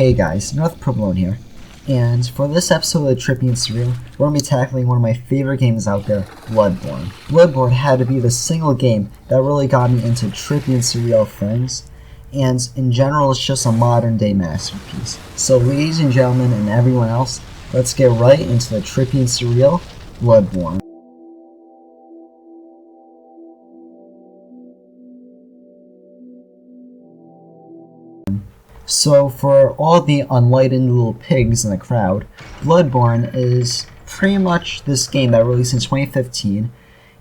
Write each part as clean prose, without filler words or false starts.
Hey guys, North Provolone here, and for this episode of Trippy and Surreal, we're going to be tackling one of my favorite games out there, Bloodborne. Bloodborne had to be the single game that really got me into Trippy and Surreal things, and in general it's just a modern day masterpiece. So ladies and gentlemen and everyone else, let's get right into the Trippy and Surreal, Bloodborne. So for all the unenlightened little pigs in the crowd, Bloodborne is pretty much this game that released in 2015.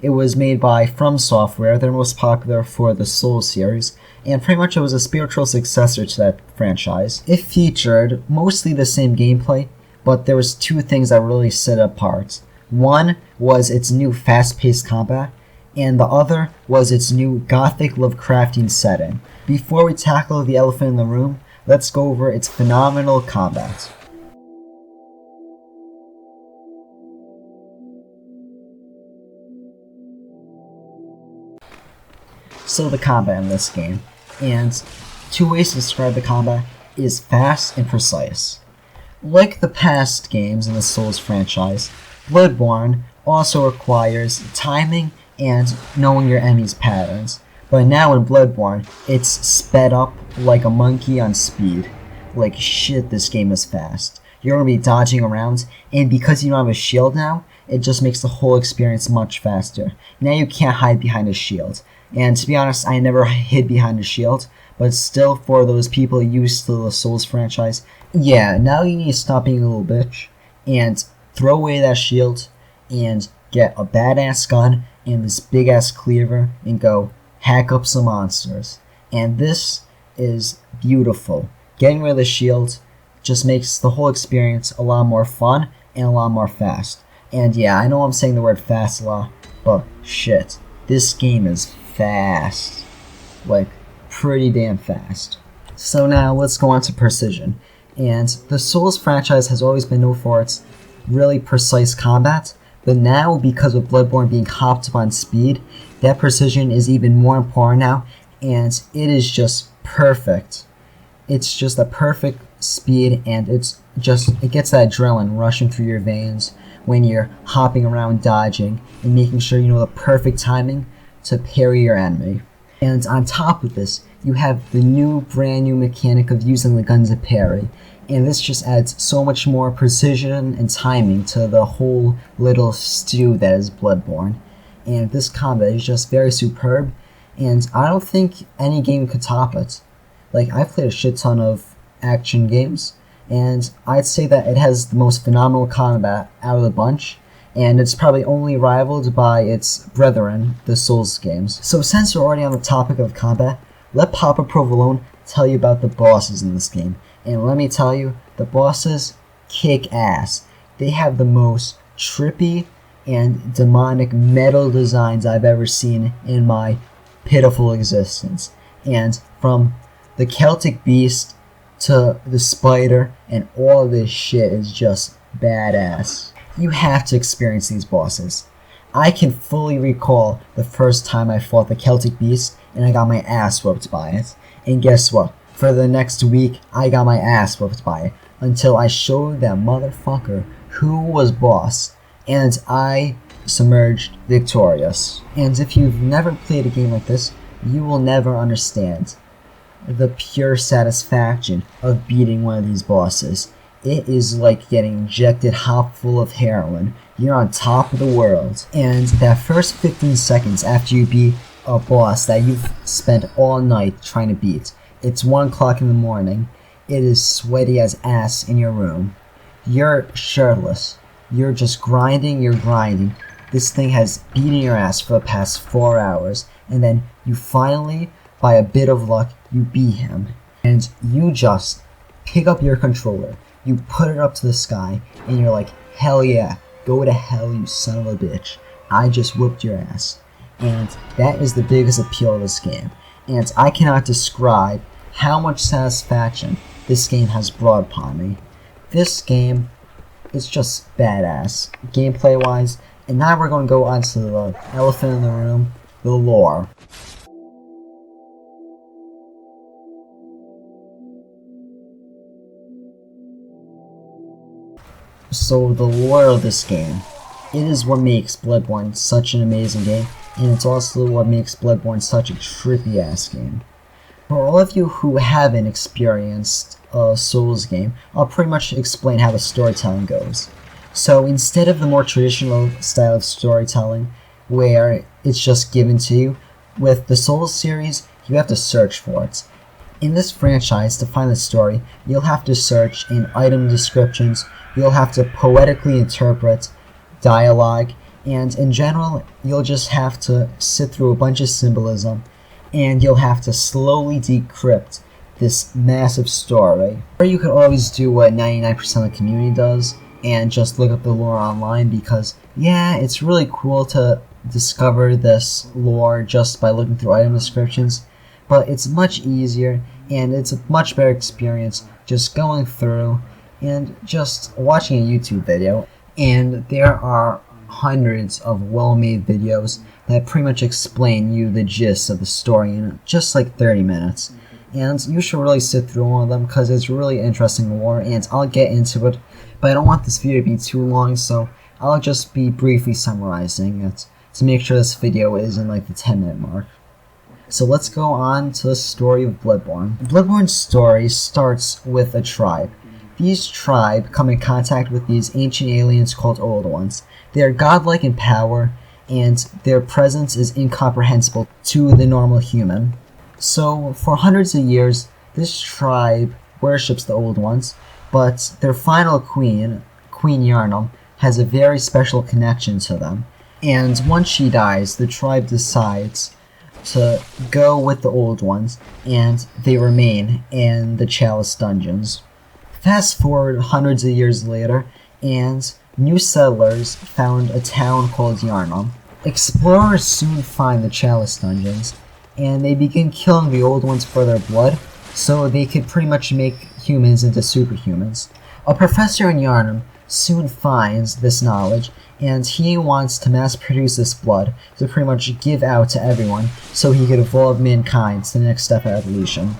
It was made by From Software. They're most popular for the Souls series, and pretty much it was a spiritual successor to that franchise. It featured mostly the same gameplay, but there was two things that really set it apart. One was its new fast-paced combat, and the other was its new gothic Lovecraftian setting. Before we tackle the elephant in the room, let's go over its phenomenal combat. So the combat in this game, and two ways to describe the combat, is fast and precise. Like the past games in the Souls franchise, Bloodborne also requires timing and knowing your enemy's patterns. But now in Bloodborne, it's sped up like a monkey on speed. Like shit, this game is fast. You're going to be dodging around, and because you don't have a shield now, it just makes the whole experience much faster. Now you can't hide behind a shield. And to be honest, I never hid behind a shield, but still for those people used to the Souls franchise, yeah, now you need to stop being a little bitch, and throw away that shield, and get a badass gun, and this big ass cleaver, and go hack up some monsters. And this is beautiful. Getting rid of the shield just makes the whole experience a lot more fun and a lot more fast. And yeah, I know I'm saying the word fast a lot, but shit, this game is fast. Like, pretty damn fast. So now let's go on to precision. And the Souls franchise has always been known for its really precise combat, but now, because of Bloodborne being hopped up on speed, that precision is even more important now, and it is just perfect. It's just a perfect speed, and it gets that adrenaline rushing through your veins when you're hopping around dodging and making sure you know the perfect timing to parry your enemy. And on top of this, you have the brand new mechanic of using the gun to parry. And this just adds so much more precision and timing to the whole little stew that is Bloodborne. And this combat is just very superb, and I don't think any game could top it. Like, I've played a shit ton of action games, and I'd say that it has the most phenomenal combat out of the bunch, and it's probably only rivaled by its brethren, the Souls games. So since we're already on the topic of combat, let Papa Provolone tell you about the bosses in this game. And let me tell you, the bosses kick ass. They have the most trippy and demonic metal designs I've ever seen in my pitiful existence. And from the Celtic Beast to the Spider, and all this shit is just badass. You have to experience these bosses. I can fully recall the first time I fought the Celtic Beast and I got my ass whooped by it. And guess what? For the next week, I got my ass whooped by it until I showed that motherfucker who was boss, and I submerged victorious. And if you've never played a game like this, you will never understand the pure satisfaction of beating one of these bosses. It is like getting injected hop full of heroin. You're on top of the world. And that first 15 seconds after you beat a boss that you've spent all night trying to beat, it's 1 o'clock in the morning. It is sweaty as ass in your room. You're shirtless. You're just grinding, you're grinding. This thing has beaten your ass for the past 4 hours. And then you finally, by a bit of luck, you beat him. And you just pick up your controller. You put it up to the sky. And you're like, hell yeah. Go to hell, you son of a bitch. I just whooped your ass. And that is the biggest appeal of this game. And I cannot describe how much satisfaction this game has brought upon me. This game is just badass, gameplay wise. And now we're going to go on to the elephant in the room, the lore. So the lore of this game, it is what makes Bloodborne such an amazing game, and it's also what makes Bloodborne such a trippy-ass game. For all of you who haven't experienced a Souls game, I'll pretty much explain how the storytelling goes. So instead of the more traditional style of storytelling, where it's just given to you, with the Souls series, you have to search for it. In this franchise, to find the story, you'll have to search in item descriptions, you'll have to poetically interpret dialogue, and in general, you'll just have to sit through a bunch of symbolism, and you'll have to slowly decrypt this massive story. Or you could always do what 99% of the community does, and just look up the lore online, because, yeah, it's really cool to discover this lore just by looking through item descriptions, but it's much easier, and it's a much better experience just going through and just watching a YouTube video. And there are hundreds of well-made videos that pretty much explain you the gist of the story in just like 30 minutes. And you should really sit through all of them because it's really interesting lore, and I'll get into it, but I don't want this video to be too long, so I'll just be briefly summarizing it to make sure this video is in like the 10-minute mark. So let's go on to the story of Bloodborne. Bloodborne's story starts with a tribe. These tribe come in contact with these ancient aliens called Old Ones. They are godlike in power, and their presence is incomprehensible to the normal human. So for hundreds of years, this tribe worships the Old Ones, but their final queen, Queen Yharnam, has a very special connection to them. And once she dies, the tribe decides to go with the Old Ones, and they remain in the Chalice dungeons. Fast forward hundreds of years later, and new settlers found a town called Yharnam. Explorers soon find the Chalice dungeons, and they begin killing the Old Ones for their blood, so they could pretty much make humans into superhumans. A professor in Yharnam soon finds this knowledge, and he wants to mass produce this blood to pretty much give out to everyone so he could evolve mankind to the next step of evolution.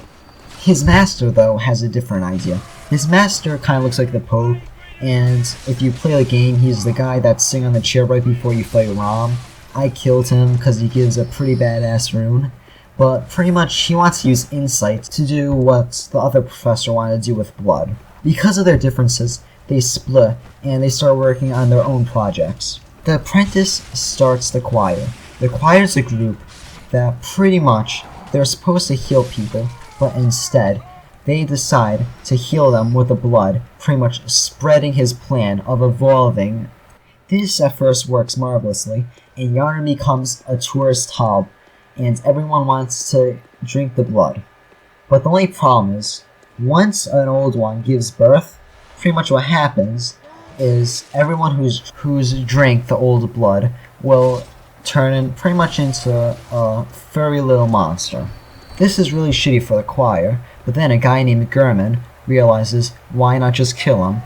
His master, though, has a different idea. His master kind of looks like the Pope, and if you play the game, he's the guy that's sitting on the chair right before you fight Rom. I killed him because he gives a pretty badass rune, but pretty much he wants to use insight to do what the other professor wanted to do with blood. Because of their differences, they split, and they start working on their own projects. The apprentice starts the choir. The choir is a group that pretty much, they're supposed to heal people, but instead, they decide to heal them with the blood, pretty much spreading his plan of evolving. This at first works marvelously, and Yharnam becomes a tourist hub, and everyone wants to drink the blood. But the only problem is, once an Old One gives birth, pretty much what happens is everyone who's drank the old blood will turn pretty much into a furry little monster. This is really shitty for the choir, but then a guy named Gurman realizes why not just kill him.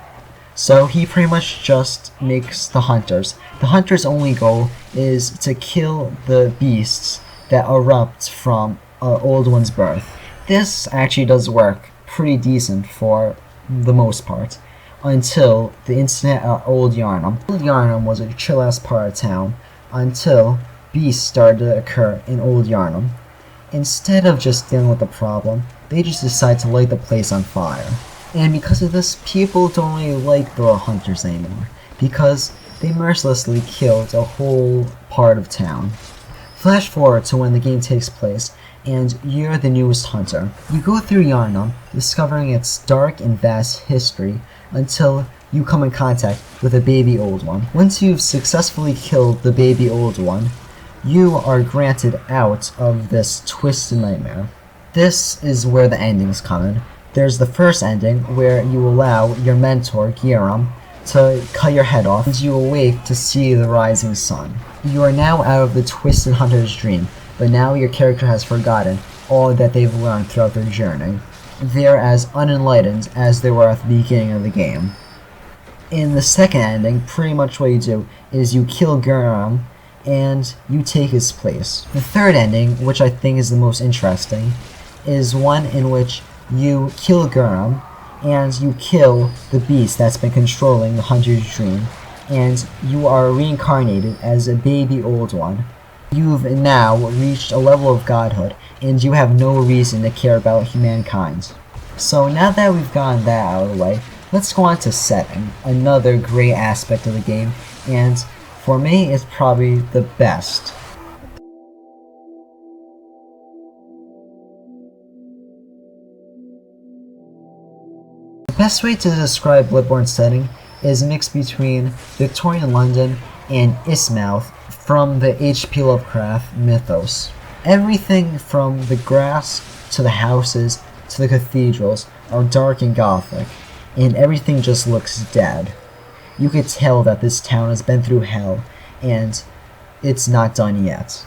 So he pretty much just makes the hunters. The hunters' only goal is to kill the beasts that erupt from Old One's birth. This actually does work pretty decent for the most part, until the incident at Old Yharnam. Old Yharnam was a chill-ass part of town until beasts started to occur in Old Yharnam. Instead of just dealing with the problem, they just decide to light the place on fire. And because of this, people don't really like the hunters anymore, because they mercilessly killed a whole part of town. Flash forward to when the game takes place, and you're the newest hunter. You go through Yharnam, discovering its dark and vast history, until you come in contact with a baby Old One. Once you've successfully killed the baby Old One, you are granted out of this twisted nightmare. This is where the endings come in. There's the first ending, where you allow your mentor, Ghiram, to cut your head off, and you awake to see the rising sun. You are now out of the twisted hunter's dream, but now your character has forgotten all that they've learned throughout their journey. They're as unenlightened as they were at the beginning of the game. In the second ending, pretty much what you do is you kill Ghiram, and you take his place. The third ending, which I think is the most interesting, is one in which you kill Ghiram, and you kill the beast that's been controlling the hunter's dream, and you are reincarnated as a baby old one. You've now reached a level of godhood, and you have no reason to care about humankind. So now that we've gotten that out of the way, let's go on to setting, another great aspect of the game, and for me, it's probably the best. The best way to describe Bloodborne's setting is a mix between Victorian London and Ismouth from the H.P. Lovecraft mythos. Everything from the grass to the houses to the cathedrals are dark and gothic, and everything just looks dead. You could tell that this town has been through hell, and it's not done yet.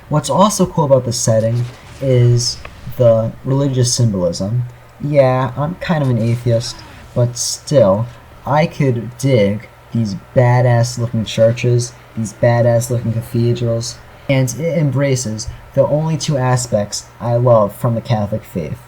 What's also cool about the setting is the religious symbolism. Yeah, I'm kind of an atheist, but still, I could dig these badass looking churches, these badass looking cathedrals, and it embraces the only two aspects I love from the Catholic faith.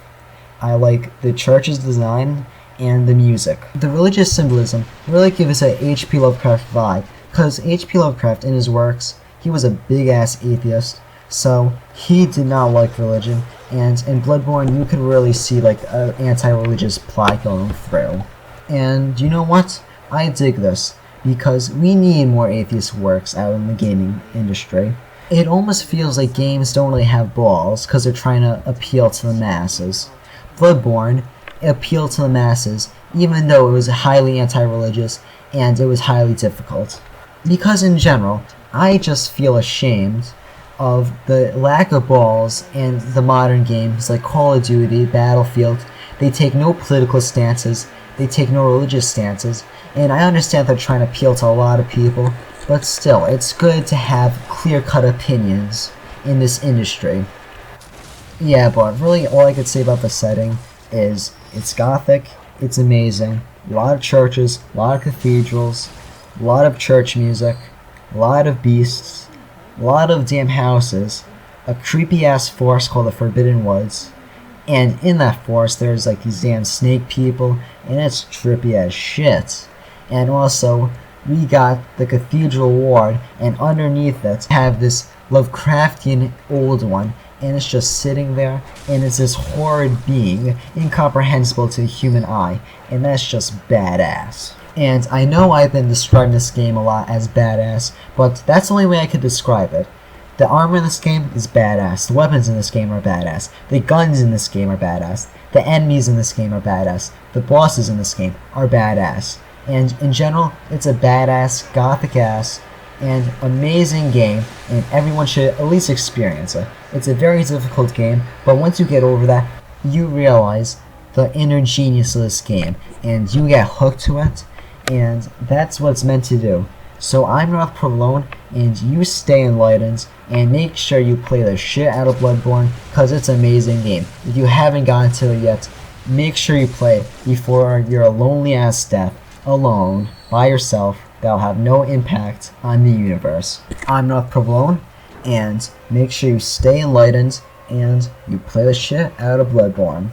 I like the church's design and the music. The religious symbolism really gives us a H.P. Lovecraft vibe, because H.P. Lovecraft in his works, he was a big ass atheist, so he did not like religion, and in Bloodborne you could really see like an anti-religious plot going through. And you know what? I dig this, because we need more atheist works out in the gaming industry. It almost feels like games don't really have balls, because they're trying to appeal to the masses. Bloodborne appealed to the masses, even though it was highly anti-religious, and it was highly difficult. Because in general, I just feel ashamed of the lack of balls in the modern games like Call of Duty, Battlefield. They take no political stances, they take no religious stances, and I understand they're trying to appeal to a lot of people, but still, it's good to have clear-cut opinions in this industry. Yeah, but really all I could say about the setting is it's gothic, it's amazing, a lot of churches, a lot of cathedrals, a lot of church music, a lot of beasts, a lot of damn houses, a creepy-ass forest called the Forbidden Woods, and in that forest there's like these damn snake people, and it's trippy as shit. And also, we got the cathedral ward, and underneath it have this Lovecraftian old one, and it's just sitting there, and it's this horrid being, incomprehensible to the human eye, and that's just badass. And I know I've been describing this game a lot as badass, but that's the only way I could describe it. The armor in this game is badass, the weapons in this game are badass, the guns in this game are badass, the enemies in this game are badass, the bosses in this game are badass, and in general, it's a badass, gothic-ass, and amazing game, and everyone should at least experience it. It's a very difficult game, but once you get over that, you realize the inner genius of this game, and you get hooked to it, and that's what it's meant to do. So I'm North Provolone, and you stay enlightened, and make sure you play the shit out of Bloodborne, because it's an amazing game. If you haven't gotten to it yet, make sure you play it before you're a lonely ass death, alone, by yourself, that'll have no impact on the universe. I'm North Provolone, and make sure you stay enlightened, and you play the shit out of Bloodborne.